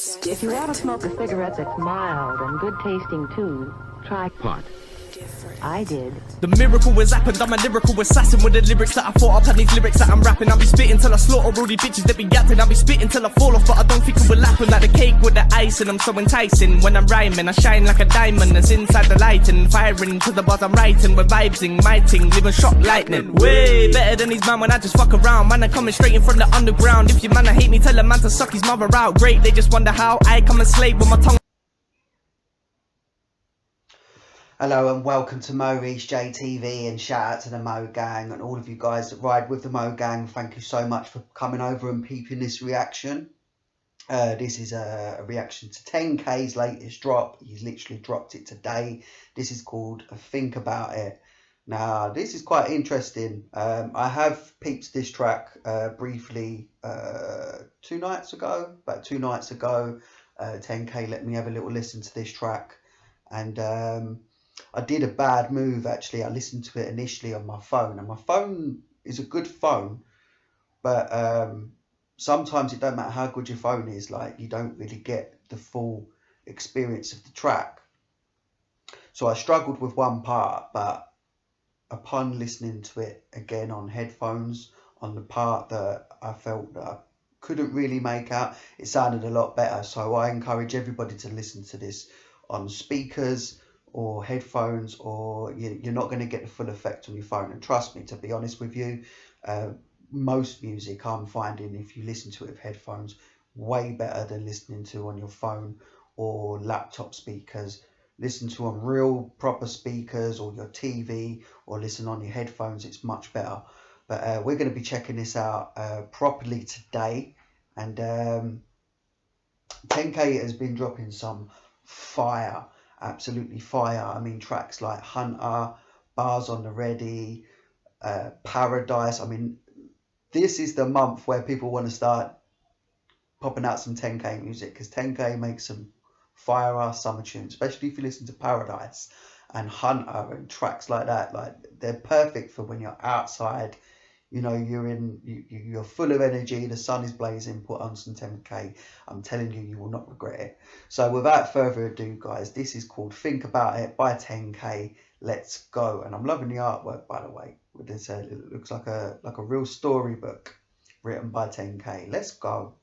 just If you want to smoke a cigarette that's mild and good tasting too, try pot. I did. The miracle has happened, I'm a lyrical assassin with the lyrics that I thought up and these lyrics that I'm rapping. I'll be spitting till I slaughter all these bitches that be yapping. I'll be spitting till I fall off, but I don't think it will happen. Like the cake with the ice and I'm so enticing. When I'm rhyming, I shine like a diamond that's inside the light and firing to the bars I'm writing. With vibesing, my ting, living shock lightning. Way better than these man when I just fuck around. Man, I'm coming straight in from the underground. If you man I hate me, tell a man to suck his mother out. Great, they just wonder how I come and slave with my tongue. Hello and welcome to MoReece JTV, and shout out to the Mo Gang and all of you guys that ride with the Mo Gang. Thank you so much for coming over and peeping this reaction. This is a reaction to 10K's latest drop. He's literally dropped it today. This is called Think About It. Now this is quite interesting. I have peeped this track briefly about 2 nights ago. 10K let me have a little listen to this track, and I did a bad move actually. I listened to it initially on my phone, and my phone is a good phone, but sometimes it don't matter how good your phone is, like you don't really get the full experience of the track. So I struggled with one part, but upon listening to it again on headphones, on the part that I felt that I couldn't really make out, it sounded a lot better. So I encourage everybody to listen to this on speakers or headphones, or you're not going to get the full effect on your phone. And trust me, to be honest with you, most music I'm finding, if you listen to it with headphones, way better than listening to on your phone or laptop speakers. Listen to on real proper speakers or your TV, or listen on your headphones, it's much better. But we're going to be checking this out properly today, and 10K has been dropping some fire, absolutely fire. I mean, tracks like Hunter, Bars on the Ready, Paradise. I mean, this is the month where people want to start popping out some 10K music, because 10K makes some fire ass summer tunes, especially if you listen to Paradise and Hunter and tracks like that. Like, they're perfect for when you're outside, you know, you're full of energy, the sun is blazing, put on some 10K. I'm telling you, you will not regret it. So without further ado, guys, this is called Think About It by 10K. Let's go. And I'm loving the artwork, by the way. With this, it looks like a real storybook written by 10K. Let's go.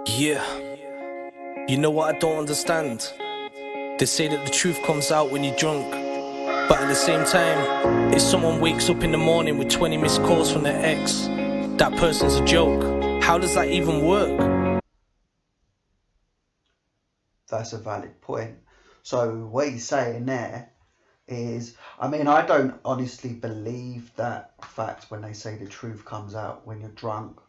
Yeah, you know what I don't understand? They say that the truth comes out when you're drunk, but at the same time, if someone wakes up in the morning with 20 missed calls from their ex, that person's a joke. How does that even work? That's a valid point. So what he's saying there is, I mean, I don't honestly believe that fact when they say the truth comes out when you're drunk.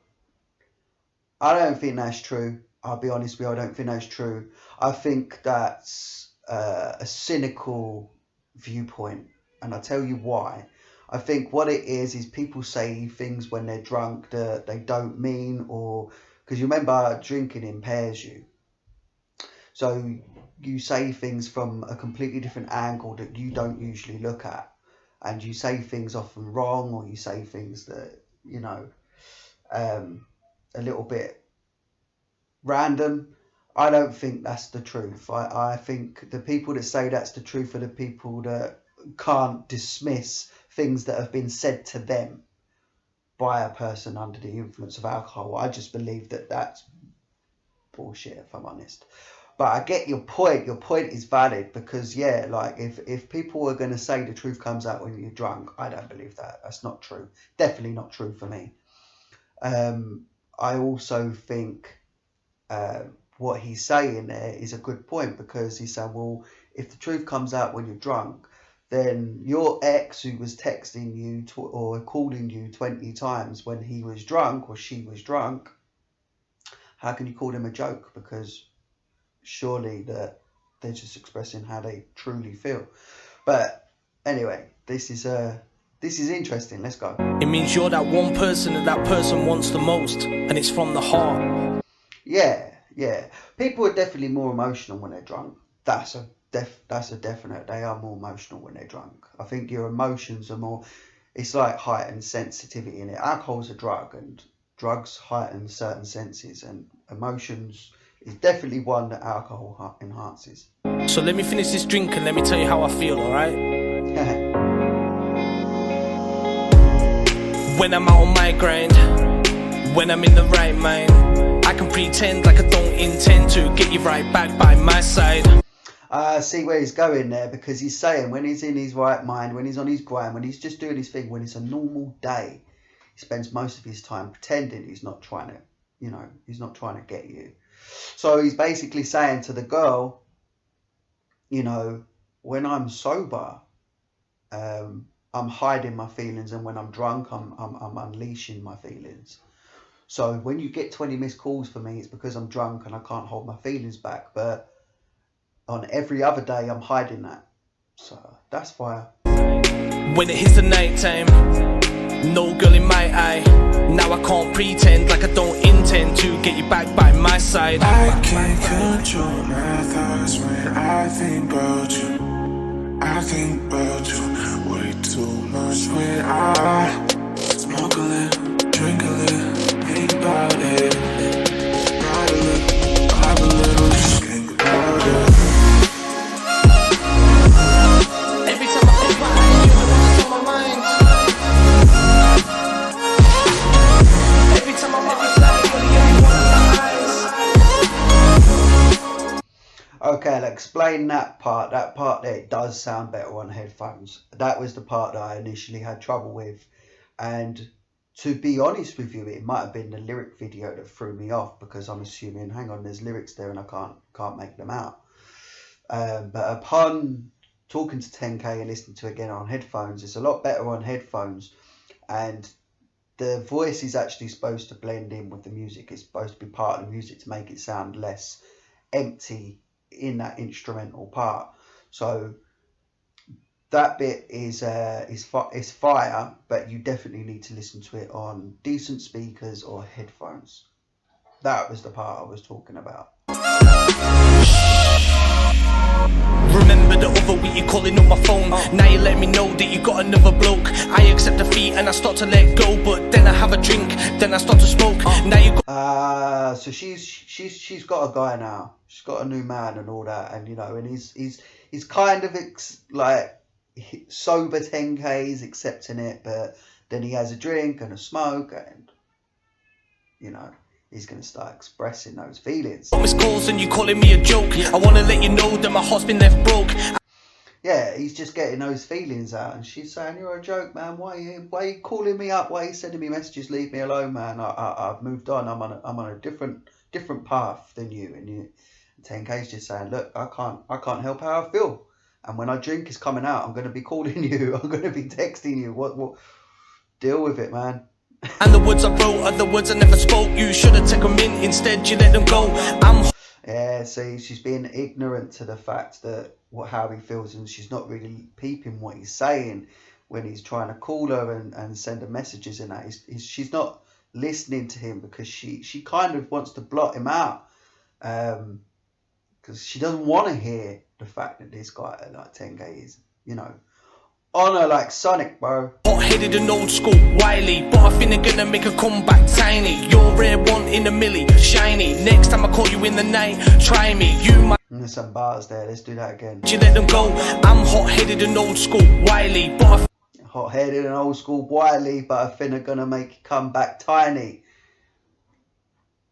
I don't think that's true. I'll be honest with you, I don't think that's true. I think that's a cynical viewpoint, and I'll tell you why. I think what it is people say things when they're drunk that they don't mean, or because you remember, drinking impairs you. So you say things from a completely different angle that you don't usually look at, and you say things often wrong, or you say things that, you know, a little bit random. I don't think that's the truth. I think the people that say that's the truth are the people that can't dismiss things that have been said to them by a person under the influence of alcohol. I just believe that that's bullshit, if I'm honest. But I get your point. Your point is valid, because yeah, like if people are going to say the truth comes out when you're drunk, I don't believe that. That's not true. Definitely not true for me. I also think what he's saying there is a good point, because he's saying, well, if the truth comes out when you're drunk, then your ex who was texting you or calling you 20 times when he was drunk or she was drunk, how can you call them a joke? Because surely that they're just expressing how they truly feel. But anyway, this is interesting. Let's go. It means you're that one person that person wants the most, and it's from the heart. Yeah. People are definitely more emotional when they're drunk. That's a definite. They are more emotional when they're drunk. I think your emotions are more. It's like heightened sensitivity in it. Alcohol's a drug, and drugs heighten certain senses, and emotions is definitely one that alcohol enhances. So let me finish this drink and let me tell you how I feel, alright? When I'm out on my grind, when I'm in the right mind, I can pretend like I don't intend to get you right back by my side. See where he's going there, because he's saying when he's in his right mind, when he's on his grind, when he's just doing his thing, when it's a normal day, he spends most of his time pretending he's not trying to, you know, he's not trying to get you. So he's basically saying to the girl, you know, when I'm sober, I'm hiding my feelings, and when I'm drunk, I'm unleashing my feelings. So when you get 20 missed calls for me, it's because I'm drunk and I can't hold my feelings back. But on every other day, I'm hiding that. So that's fire. When it hits the night time, no girl in my eye. Now I can't pretend like I don't intend to get you back by my side. I can't control my thoughts when I think about you. I think about you way too much when I smoke a little, drink a little, think about it. Ride a little, vibe a little, just think about it. Every time I think about you, it's on my mind. Every time I'm out, it's like you're in my eyes. Okay, I'll explain that part. That part there, it does sound better on headphones. That was the part that I initially had trouble with. And to be honest with you, it might have been the lyric video that threw me off, because I'm assuming, hang on, there's lyrics there and I can't make them out. But upon talking to 10K and listening to it again on headphones, it's a lot better on headphones. And the voice is actually supposed to blend in with the music. It's supposed to be part of the music to make it sound less empty in that instrumental part. So that bit is fire, but you definitely need to listen to it on decent speakers or headphones. That was the part I was talking about. Remember the other week you calling on my phone. Now you let me know that you got another bloke. I accept defeat and I start to let go, but then I have a drink, then I start to smoke. Now you got so she's got a guy now. She's got a new man and all that, and you know, and he's kind of like sober 10K, he's accepting it, but then he has a drink and a smoke, and you know, he's going to start expressing those feelings. missed calls and you calling me a joke. I want to let you know that my heart's been left broke. Yeah, he's just getting those feelings out, and she's saying, "You're a joke, man. Why are you calling me up? Why are you sending me messages? Leave me alone, man. I've moved on. I'm on a different path than you." And 10K's just saying, "Look, I can't help how I feel. And when I drink is coming out, I'm going to be calling you. I'm going to be texting you. What? Deal with it, man." And the words I wrote are the words I never spoke. You should have taken them in, instead you let them go. Yeah, see, she's being ignorant to the fact that how he feels, and she's not really peeping what he's saying when he's trying to call her and send her messages and that. She's not listening to him, because she kind of wants to blot him out, because she doesn't want to hear the fact that this guy like 10K is, you know, on her like Sonic, bro. Hot-headed and old school, wily, but I think they're gonna make a comeback tiny. You're rare one in a milli, shiny. Next time I call you in the night, try me. You might. There's some bars there. Let's do that again. You let them go. I'm hot-headed and old school, wily, but hot-headed and old school, wily, but I think they're gonna make it come back tiny.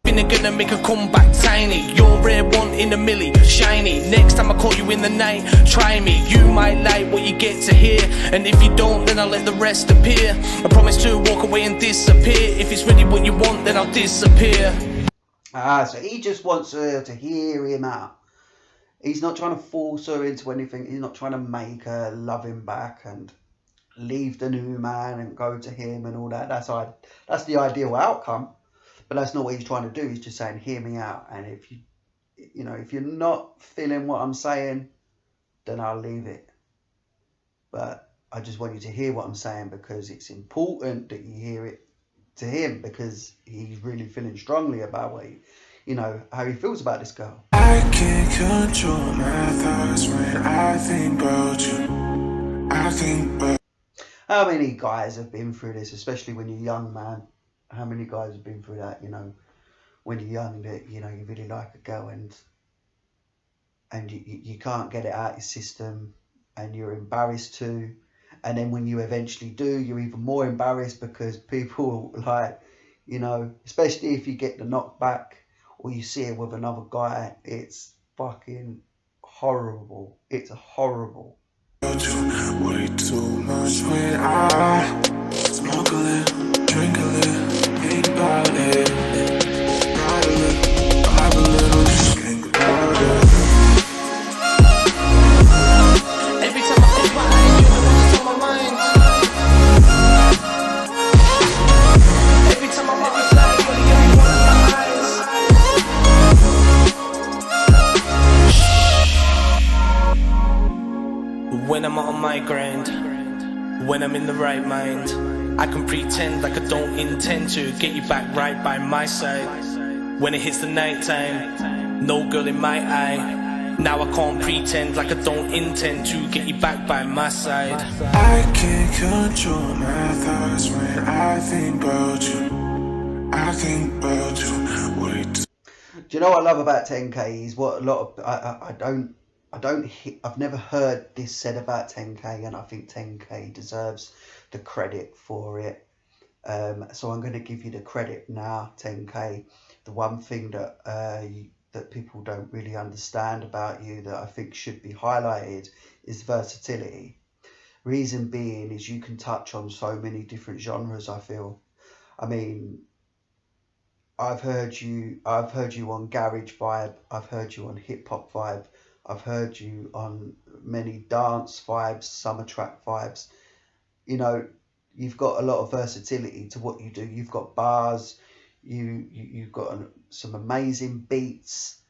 They're gonna make a comeback tiny. You're rare one in a milli, shiny. Next time I call you in the night, try me. You might like what you get to hear, and if you don't, then I'll let the rest appear. I promise to walk away and disappear. If it's really what you want, then I'll disappear. So he just wants her to hear him out. He's not trying to force her into anything. He's not trying to make her love him back and leave the new man and go to him and all that. That's the ideal outcome. But that's not what he's trying to do. He's just saying, hear me out. And if if you're not feeling what I'm saying, then I'll leave it. But I just want you to hear what I'm saying, because it's important that you hear it to him, because he's really feeling strongly about how he feels about this girl. I can't control my thoughts when I think about you. I think about. How many guys have been through this, especially when you're young, man? How many guys have been through that, you know, when you're young, that, you know, you really like a girl and you can't get it out your system and you're embarrassed to. And then when you eventually do, you're even more embarrassed because people like, you know, especially if you get the knockback or you see it with another guy, it's fucking horrible. It's horrible. Way too much when I smoke a little, drink a little, think about it. Ride a little, vibe a little, just think about it. Every time I think about it, you're the one that's on my mind. Every time I'm out of sight, you're the only one in my eyes. When I'm on my grind, when I'm in the right mind, I can pretend like I don't intend to get you back right by my side. When it hits the night time, no girl in my eye. Now I can't pretend like I don't intend to get you back by my side. I can't control my thoughts when I think about you. I think about you. Way too. Do you know what I love about 10K is what a lot of I've never heard this said about 10K, and I think 10K deserves the credit for it. So I'm going to give you the credit now, 10K. The one thing that that people don't really understand about you that I think should be highlighted is versatility. Reason being is you can touch on so many different genres, I feel. I mean, I've heard you on garage vibe, I've heard you on hip hop vibe, I've heard you on many dance vibes, summer track vibes. You know, you've got a lot of versatility to what you do. You've got bars, you've got some amazing beats,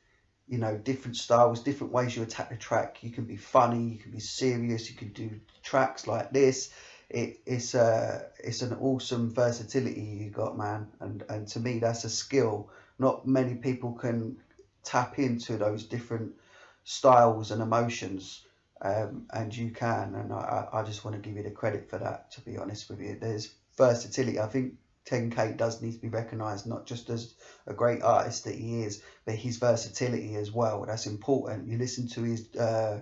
you know, different styles, different ways you attack the track. You can be funny, you can be serious, you can do tracks like this. It's an awesome versatility you got, man, and to me that's a skill. Not many people can tap into those different styles and emotions, and you can, and I just want to give you the credit for that, to be honest with you. There's versatility. I think 10K does need to be recognised, not just as a great artist that he is, but his versatility as well. That's important. You listen to his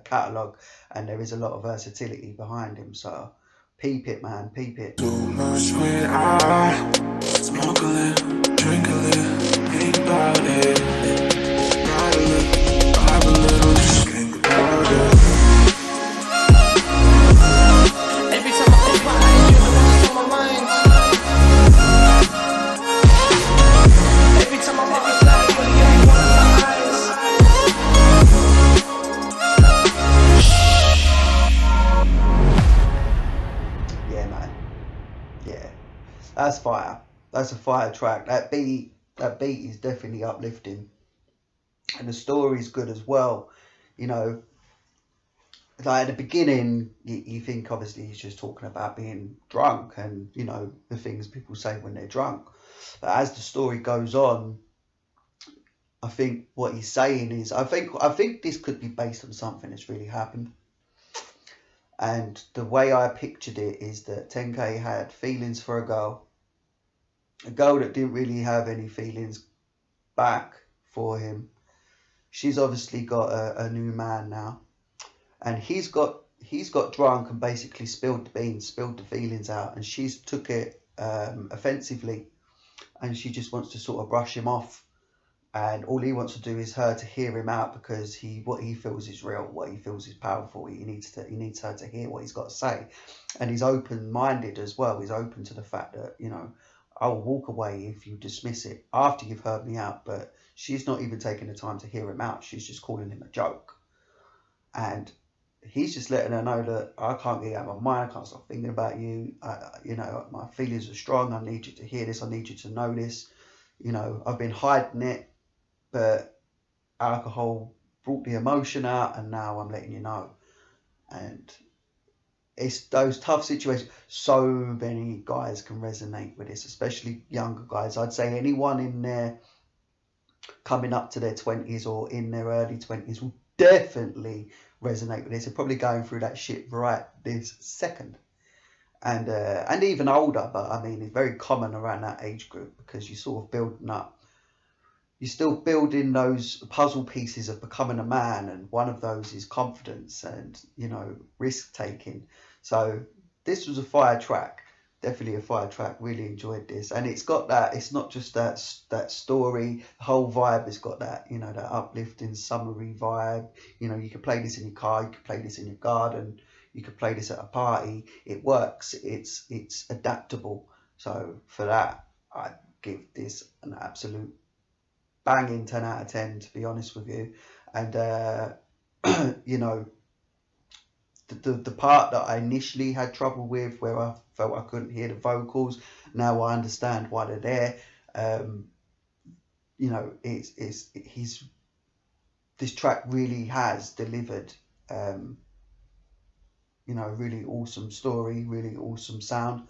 catalogue and there is a lot of versatility behind him, so peep it, man, peep it. Too much when I smoke a little, drink a little, think about it. Ride a little, vibe a little, just think about it. Every time I think about it, you're the one that's on my mind. Every time I'm out of sight, you're the only one in my eyes. Yeah, man. Yeah, that's fire. That's a fire track. That beat is definitely uplifting, and the story's good as well. You know, like at the beginning, you think obviously he's just talking about being drunk and, you know, the things people say when they're drunk. But as the story goes on, I think what he's saying is, I think this could be based on something that's really happened. And the way I pictured it is that 10K had feelings for a girl that didn't really have any feelings back for him. She's obviously got a new man now, and he's got drunk and basically spilled the beans, spilled the feelings out, and she's took it offensively, and she just wants to sort of brush him off, and all he wants to do is her to hear him out, because what he feels is real, what he feels is powerful. He needs her to hear what he's got to say, and he's open-minded as well. He's open to the fact that, you know, I'll walk away if you dismiss it after you've heard me out. But she's not even taking the time to hear him out. She's just calling him a joke. And he's just letting her know that I can't get out of my mind. I can't stop thinking about you. You know, my feelings are strong. I need you to hear this. I need you to know this. You know, I've been hiding it, but alcohol brought the emotion out, and now I'm letting you know. And it's those tough situations. So many guys can resonate with this, especially younger guys. I'd say anyone in there coming up to their 20s or in their early 20s will definitely resonate with this. They're probably going through that shit right this second. and even older, but I mean, it's very common around that age group because you're sort of building up. You're still building those puzzle pieces of becoming a man, and one of those is confidence and, you know, risk taking. So this was a fire track, definitely a fire track. Really enjoyed this, and it's got that. It's not just that story. The whole vibe has got that, you know, that uplifting, summery vibe. You know, you could play this in your car, you could play this in your garden, you could play this at a party. It works. It's adaptable. So for that, I give this an absolute banging 10 out of 10, to be honest with you. And you know, the part that I initially had trouble with, where I felt I couldn't hear the vocals, now I understand why they're there. You know, this track really has delivered, you know, really awesome story, really awesome sound,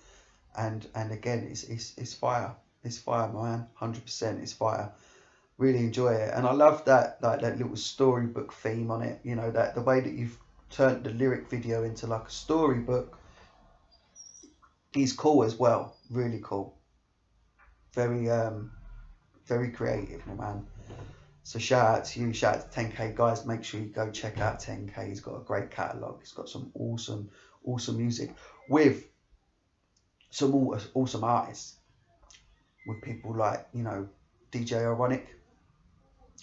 and again, it's fire. It's fire, man. 100%, it's fire. Really enjoy it, and I love that, like, that little storybook theme on it. You know, that the way that you've turned the lyric video into like a storybook is cool as well. Really cool. Very very creative, my man. So shout out to you, shout out to 10K, guys. Make sure you go check out 10K. He's got a great catalogue. He's got some awesome music with some awesome artists, with people like, you know, DJ Ironic,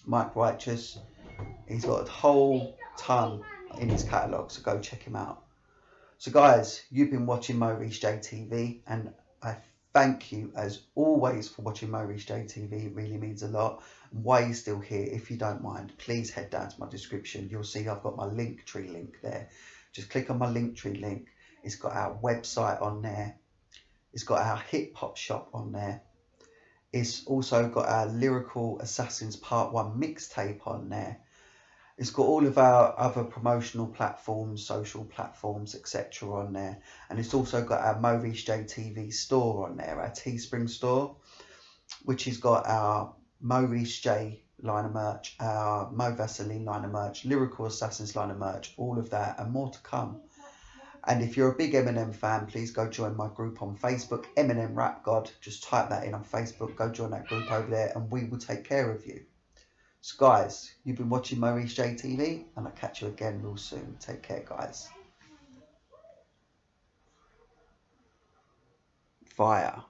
Mike Righteous. He's got a whole ton in his catalogue, so go check him out. So guys, you've been watching MoReece JTV, and I thank you as always for watching MoReece JTV. It really means a lot. And while you're still here, if you don't mind, please head down to my description. You'll see I've got my LinkTree link there. Just click on my LinkTree link. It's got our website on there. It's got our hip hop shop on there. It's also got our Lyrical Assassins Part 1 mixtape on there. It's got all of our other promotional platforms, social platforms, etc. on there. And it's also got our MoReece JTV store on there, our Teespring store, which has got our MoReece J line of merch, our Mo Vaseline line of merch, Lyrical Assassins line of merch, all of that and more to come. And if you're a big Eminem fan, please go join my group on Facebook, Eminem Rap God. Just type that in on Facebook, go join that group over there, and we will take care of you. So guys, you've been watching MoReece JTV, and I'll catch you again real soon. Take care, guys. Fire.